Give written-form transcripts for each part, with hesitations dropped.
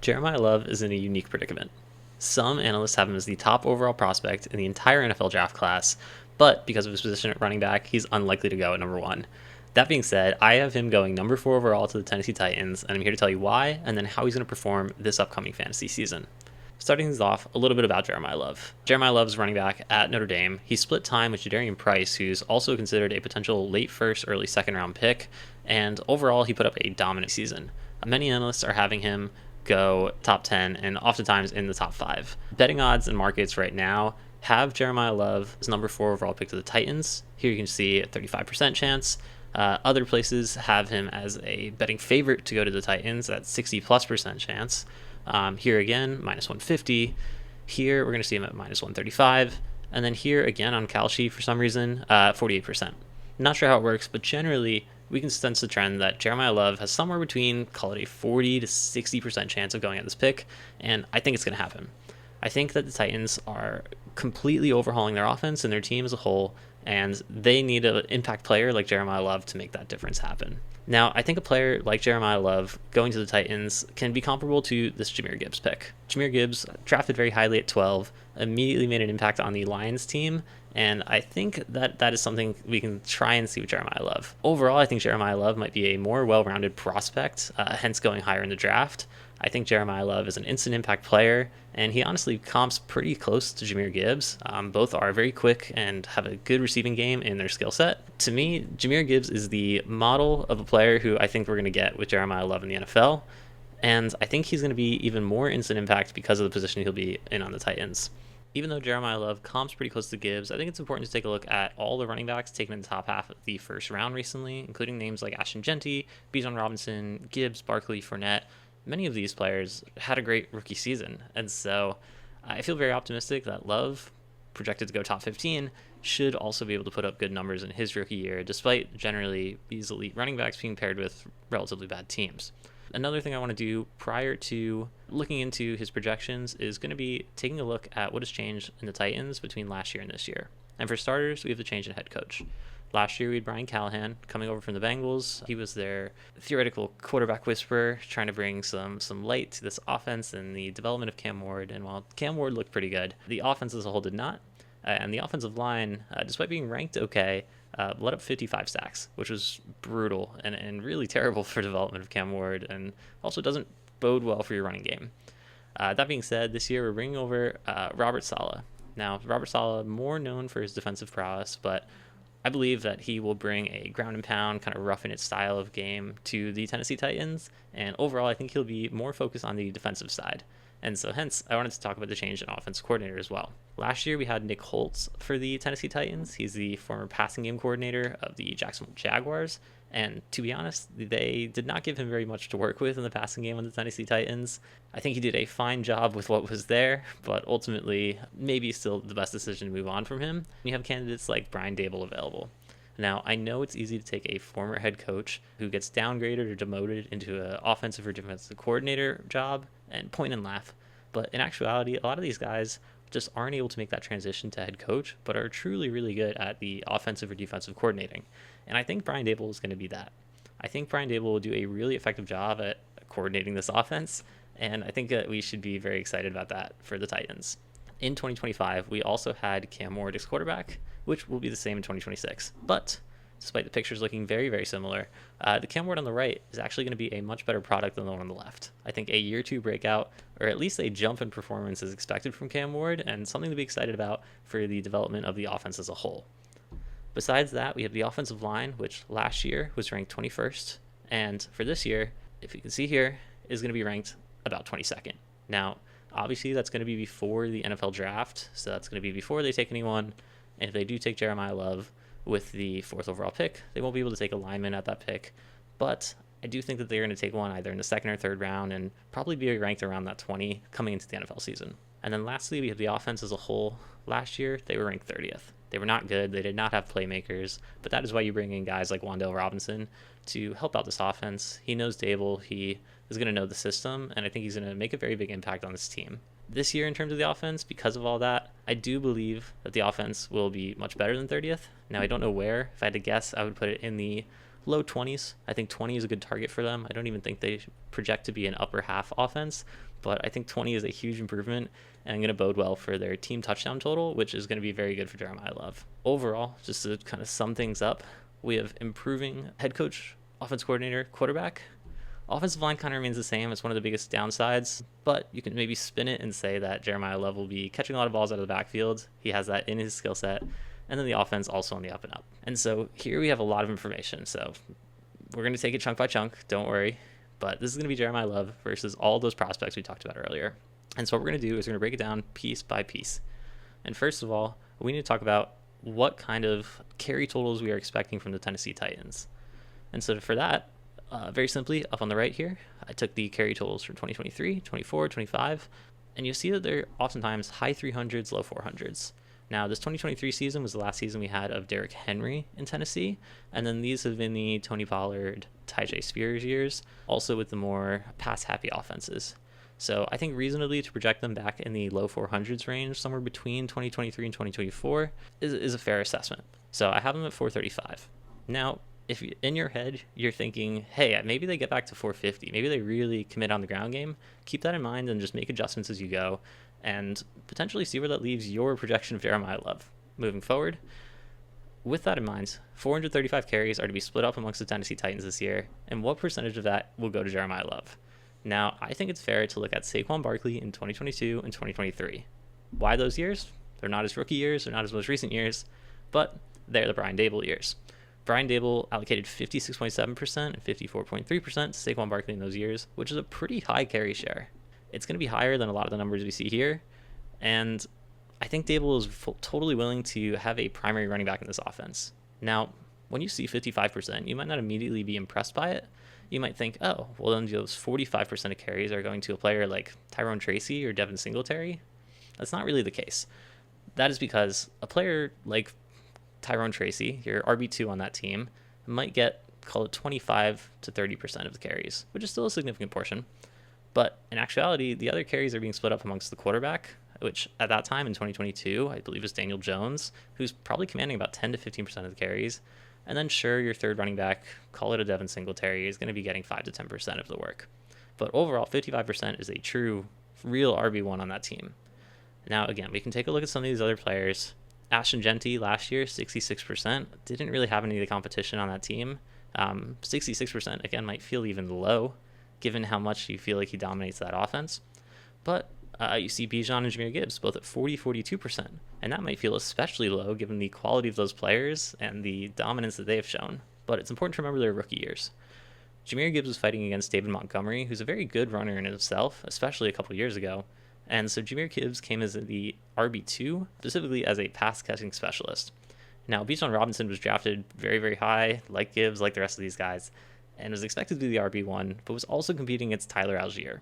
Jeremiyah Love is in a unique predicament. Some analysts have him as the top overall prospect in the entire NFL draft class, but because of his position at running back, he's unlikely to go at number 1. That being said, I have him going number 4 overall to the Tennessee Titans, and I'm here to tell you why and then how he's going to perform this upcoming fantasy season. Starting things off, a little bit about Jeremiyah Love. Jeremiyah Love's running back at Notre Dame. He split time with Jadarian Price, who's also considered a potential late first, early second round pick, and overall he put up a dominant season. Many analysts are having him go top 10 and oftentimes in the top 5. Betting odds and markets right now have Jeremiyah Love as number 4 overall pick to the Titans. Here you can see a 35% chance. Other places have him as a betting favorite to go to the Titans at 60+% chance. Here again, minus 150. Here we're going to see him at minus 135. And then here again on Kalshi for some reason, 48%. Not sure how it works, but generally we can sense the trend that Jeremiyah Love has somewhere between, call it a 40 to 60% chance of going at this pick, and I think it's going to happen. I think that the Titans are completely overhauling their offense and their team as a whole, and they need an impact player like Jeremiyah Love to make that difference happen. Now, I think a player like Jeremiyah Love going to the Titans can be comparable to this Jahmyr Gibbs pick. Jahmyr Gibbs, drafted very highly at 12, immediately made an impact on the Lions team, and I think that is something we can try and see with Jeremiyah Love. Overall, I think Jeremiyah Love might be a more well-rounded prospect, hence going higher in the draft. I think Jeremiyah Love is an instant impact player, and he honestly comps pretty close to Jahmyr Gibbs. Both are very quick and have a good receiving game in their skill set. To me, Jahmyr Gibbs is the model of a player who I think we're going to get with Jeremiyah Love in the NFL, and I think he's going to be even more instant impact because of the position he'll be in on the Titans. Even though Jeremiyah Love comps pretty close to Gibbs, I think it's important to take a look at all the running backs taken in the top half of the first round recently, including names like Ashton Genty, Bijan Robinson, Gibbs, Barkley, Fournette. Many of these players had a great rookie season, and so I feel very optimistic that Love, projected to go top 15, should also be able to put up good numbers in his rookie year, despite generally these elite running backs being paired with relatively bad teams. Another thing I want to do prior to looking into his projections is going to be taking a look at what has changed in the Titans between last year and this year. And for starters, we have the change in head coach. Last year, we had Brian Callahan coming over from the Bengals. He was their theoretical quarterback whisperer, trying to bring some light to this offense and the development of Cam Ward. And while Cam Ward looked pretty good, the offense as a whole did not. And the offensive line, despite being ranked okay, let up 55 sacks, which was brutal and really terrible for development of Cam Ward, and also doesn't bode well for your running game. That being said, this year we're bringing over Robert Saleh. Now, Robert Saleh, more known for his defensive prowess, but I believe that he will bring a ground and pound, kind of rough in its style of game to the Tennessee Titans, and overall I think he'll be more focused on the defensive side. And so hence, I wanted to talk about the change in offensive coordinator as well. Last year, we had Nick Holtz for the Tennessee Titans. He's the former passing game coordinator of the Jacksonville Jaguars. And to be honest, they did not give him very much to work with in the passing game on the Tennessee Titans. I think he did a fine job with what was there, but ultimately, maybe still the best decision to move on from him. You have candidates like Brian Daboll available. Now, I know it's easy to take a former head coach who gets downgraded or demoted into an offensive or defensive coordinator job and point and laugh. But in actuality, a lot of these guys just aren't able to make that transition to head coach, but are truly really good at the offensive or defensive coordinating. And I think Brian Daboll is going to be that. I think Brian Daboll will do a really effective job at coordinating this offense, and I think that we should be very excited about that for the Titans. In 2025, we also had Cam Ward as quarterback, which will be the same in 2026. But despite the pictures looking very, very similar, the Cam Ward on the right is actually going to be a much better product than the one on the left. I think a year 2 breakout, or at least a jump in performance, is expected from Cam Ward, and something to be excited about for the development of the offense as a whole. Besides that, we have the offensive line, which last year was ranked 21st, and for this year, if you can see here, is going to be ranked about 22nd. Now, obviously, that's going to be before the NFL draft, so that's going to be before they take anyone, and if they do take Jeremiyah Love with the 4th overall pick, they won't be able to take a lineman at that pick, but I do think that they're going to take one either in the 2nd or 3rd round and probably be ranked around that 20 coming into the NFL season. And then lastly, we have the offense as a whole. Last year, they were ranked 30th. They were not good. They did not have playmakers, but that is why you bring in guys like Wan'Dale Robinson to help out this offense. He knows Daboll. He is going to know the system, and I think he's going to make a very big impact on this team. This year, in terms of the offense, because of all that, I do believe that the offense will be much better than 30th. Now, I don't know where. If I had to guess, I would put it in the low 20s. I think 20 is a good target for them. I don't even think they project to be an upper half offense, but I think 20 is a huge improvement and going to bode well for their team touchdown total, which is going to be very good for Jeremiyah Love. Overall, just to kind of sum things up, we have improving head coach, offense coordinator, quarterback. Offensive line kind of remains the same. It's one of the biggest downsides, but you can maybe spin it and say that Jeremiyah Love will be catching a lot of balls out of the backfield. He has that in his skill set. And then the offense also on the up and up. And so here we have a lot of information. So we're going to take it chunk by chunk. Don't worry. But this is going to be Jeremiyah Love versus all those prospects we talked about earlier. And so what we're going to do is we're going to break it down piece by piece. And first of all, we need to talk about what kind of carry totals we are expecting from the Tennessee Titans. And so for that, very simply, up on the right here, I took the carry totals from 2023, 24, 25, and you'll see that they're oftentimes high 300s, low 400s. Now, this 2023 season was the last season we had of Derrick Henry in Tennessee, and then these have been the Tony Pollard, Tyjae Spears years, also with the more pass-happy offenses. So I think reasonably to project them back in the low 400s range, somewhere between 2023 and 2024, is a fair assessment. So I have them at 435. Now, if in your head you're thinking, hey, maybe they get back to 450, maybe they really commit on the ground game, keep that in mind and just make adjustments as you go and potentially see where that leaves your projection of Jeremiyah Love moving forward. With that in mind, 435 carries are to be split up amongst the Tennessee Titans this year, and what percentage of that will go to Jeremiyah Love? Now, I think it's fair to look at Saquon Barkley in 2022 and 2023. Why those years? They're not his rookie years, they're not his most recent years, but they're the Brian Daboll years. Brian Daboll allocated 56.7% and 54.3% to Saquon Barkley in those years, which is a pretty high carry share. It's going to be higher than a lot of the numbers we see here, and I think Daboll is totally willing to have a primary running back in this offense. Now, when you see 55%, you might not immediately be impressed by it. You might think, oh, well then those 45% of carries are going to a player like Tyrone Tracy or Devin Singletary. That's not really the case. That is because a player like Tyrone Tracy, your RB2 on that team, might get, call it 25 to 30% of the carries, which is still a significant portion. But in actuality, the other carries are being split up amongst the quarterback, which at that time in 2022, I believe is Daniel Jones, who's probably commanding about 10 to 15% of the carries. And then sure, your third running back, call it a Devin Singletary, is going to be getting 5 to 10% of the work. But overall, 55% is a true, real RB1 on that team. Now, again, we can take a look at some of these other players. Ashton Jeanty last year, 66%, didn't really have any of the competition on that team. 66%, again, might feel even low, given how much you feel like he dominates that offense. But you see Bijan and Jahmyr Gibbs both at 42%, and that might feel especially low given the quality of those players and the dominance that they have shown. But it's important to remember their rookie years. Jahmyr Gibbs was fighting against David Montgomery, who's a very good runner in himself, especially a couple years ago. And so Jahmyr Gibbs came as the RB2, specifically as a pass-catching specialist. Now, Bijan Robinson was drafted very, very high, like Gibbs, like the rest of these guys, and was expected to be the RB1, but was also competing against Tyler Algier.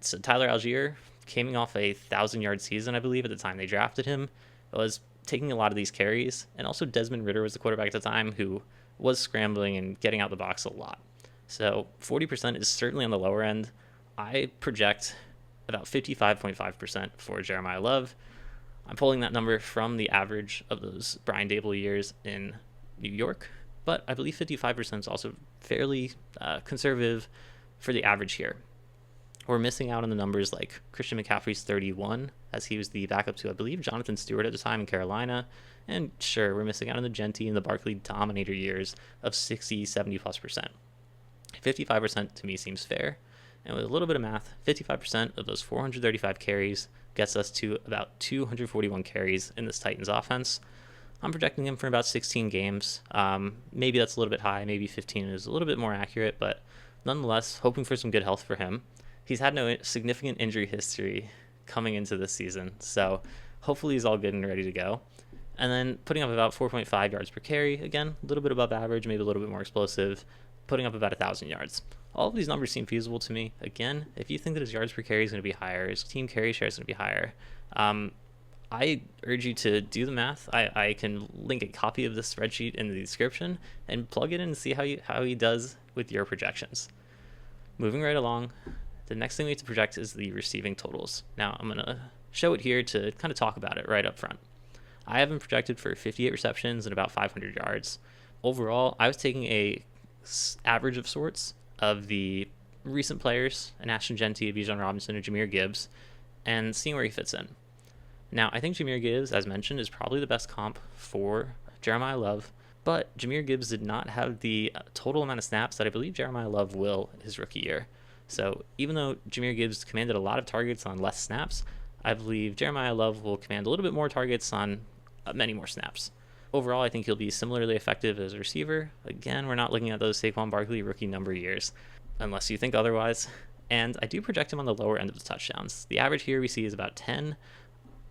So Tyler Algier, coming off a 1,000-yard season, I believe, at the time they drafted him, was taking a lot of these carries, and also Desmond Ridder was the quarterback at the time who was scrambling and getting out the box a lot. So 40% is certainly on the lower end. I project about 55.5% for Jeremiyah Love. I'm pulling that number from the average of those Brian Daboll years in New York, but I believe 55% is also fairly conservative for the average here. We're missing out on the numbers like Christian McCaffrey's 31, as he was the backup to, I believe, Jonathan Stewart at the time in Carolina. And sure, we're missing out on the Jeanty and the Barkley dominator years of 60, 70+%. 55% to me seems fair. And with a little bit of math, 55% of those 435 carries gets us to about 241 carries in this Titans offense. I'm projecting him for about 16 games. Maybe that's a little bit high. Maybe 15 is a little bit more accurate, but nonetheless, hoping for some good health for him. He's had no significant injury history coming into this season, so hopefully he's all good and ready to go. And then putting up about 4.5 yards per carry, again, a little bit above average, maybe a little bit more explosive, putting up about 1,000 yards. All of these numbers seem feasible to me. Again, if you think that his yards per carry is going to be higher, his team carry share is going to be higher, I urge you to do the math. I can link a copy of this spreadsheet in the description and plug it in and see how he does with your projections. Moving right along, the next thing we have to project is the receiving totals. Now, I'm going to show it here to kind of talk about it right up front. I have him projected for 58 receptions and about 500 yards. Overall, I was taking a average of sorts of the recent players, an Ashton Jeanty, a Bijan Robinson, a Jahmyr Gibbs, and seeing where he fits in. Now, I think Jahmyr Gibbs, as mentioned, is probably the best comp for Jeremiyah Love, but Jahmyr Gibbs did not have the total amount of snaps that I believe Jeremiyah Love will his rookie year. So even though Jahmyr Gibbs commanded a lot of targets on less snaps, I believe Jeremiyah Love will command a little bit more targets on many more snaps. Overall, I think he'll be similarly effective as a receiver. Again, we're not looking at those Saquon Barkley rookie number years, unless you think otherwise. And I do project him on the lower end of the touchdowns. The average here we see is about 10.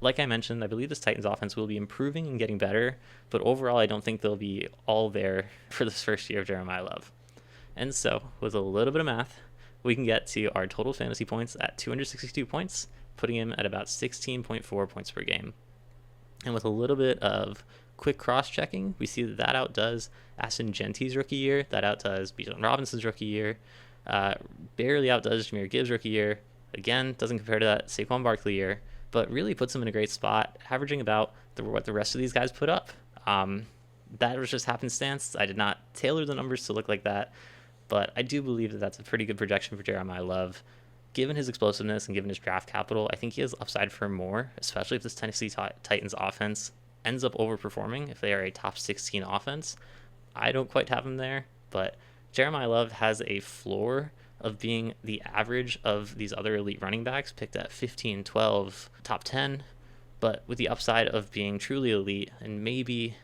Like I mentioned, I believe this Titans offense will be improving and getting better, but overall I don't think they'll be all there for this first year of Jeremiyah Love. And so, with a little bit of math, we can get to our total fantasy points at 262 points, putting him at about 16.4 points per game. And with a little bit of quick cross-checking, we see that outdoes Ashton Jeanty's rookie year, that outdoes Bijan Robinson's rookie year, barely outdoes Jahmyr Gibbs' rookie year, again, doesn't compare to that Saquon Barkley year, but really puts him in a great spot, averaging about what the rest of these guys put up. That was just happenstance. I did not tailor the numbers to look like that, but I do believe that that's a pretty good projection for Jeremiyah Love. Given his explosiveness and given his draft capital, I think he has upside for more, especially if this Tennessee Titans offense ends up overperforming if they are a top 16 offense. I don't quite have him there, but Jeremiyah Love has a floor of being the average of these other elite running backs picked at 15, 12, top 10, but with the upside of being truly elite and maybe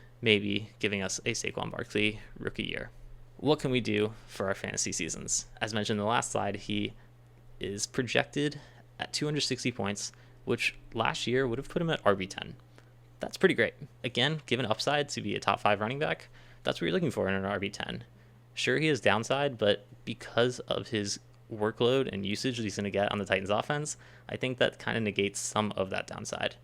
giving us a Saquon Barkley rookie year. What can we do for our fantasy seasons? As mentioned in the last slide, he is projected at 260 points, which last year would have put him at RB10. That's pretty great. Again, given upside to be a top 5 running back, that's what you're looking for in an RB10. Sure, he has downside, but because of his workload and usage that he's going to get on the Titans offense, I think that kind of negates some of that downside.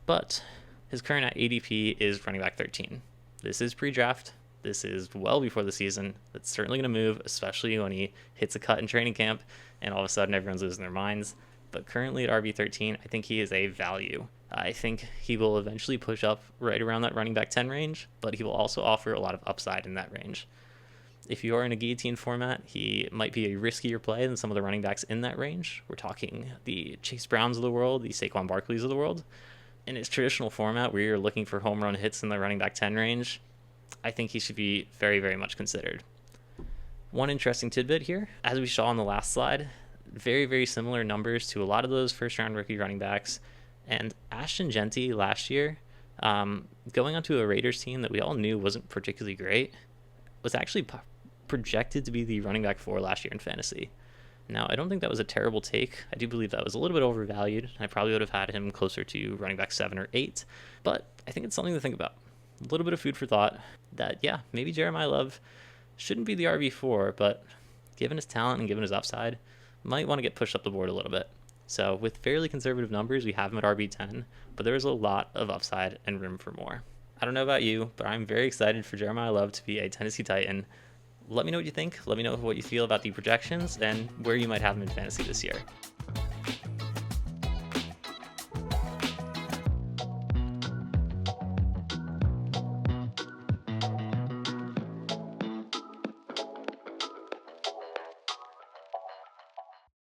But his current ADP is running back 13. This is pre-draft. This is well before the season. It's certainly going to move, especially when he hits a cut in training camp and all of a sudden everyone's losing their minds. But currently at RB13, I think he is a value. I think he will eventually push up right around that running back 10 range, but he will also offer a lot of upside in that range. If you are in a guillotine format, he might be a riskier play than some of the running backs in that range. We're talking the Chase Browns of the world, the Saquon Barkleys of the world. In his traditional format, where you're looking for home run hits in the running back 10 range, I think he should be very, very much considered. One interesting tidbit here, as we saw on the last slide, very, very similar numbers to a lot of those first-round rookie running backs. And Ashton Jeanty last year, going onto a Raiders team that we all knew wasn't particularly great, was actually projected to be the running back 4 last year in fantasy. Now, I don't think that was a terrible take. I do believe that was a little bit overvalued. I probably would have had him closer to running back 7 or 8, but I think it's something to think about. A little bit of food for thought that, yeah, maybe Jeremiyah Love shouldn't be the RB4, but given his talent and given his upside, might want to get pushed up the board a little bit. So with fairly conservative numbers, we have him at RB10, but there is a lot of upside and room for more. I don't know about you, but I'm very excited for Jeremiyah Love to be a Tennessee Titan. Let me know what you think. Let me know what you feel about the projections and where you might have him in fantasy this year.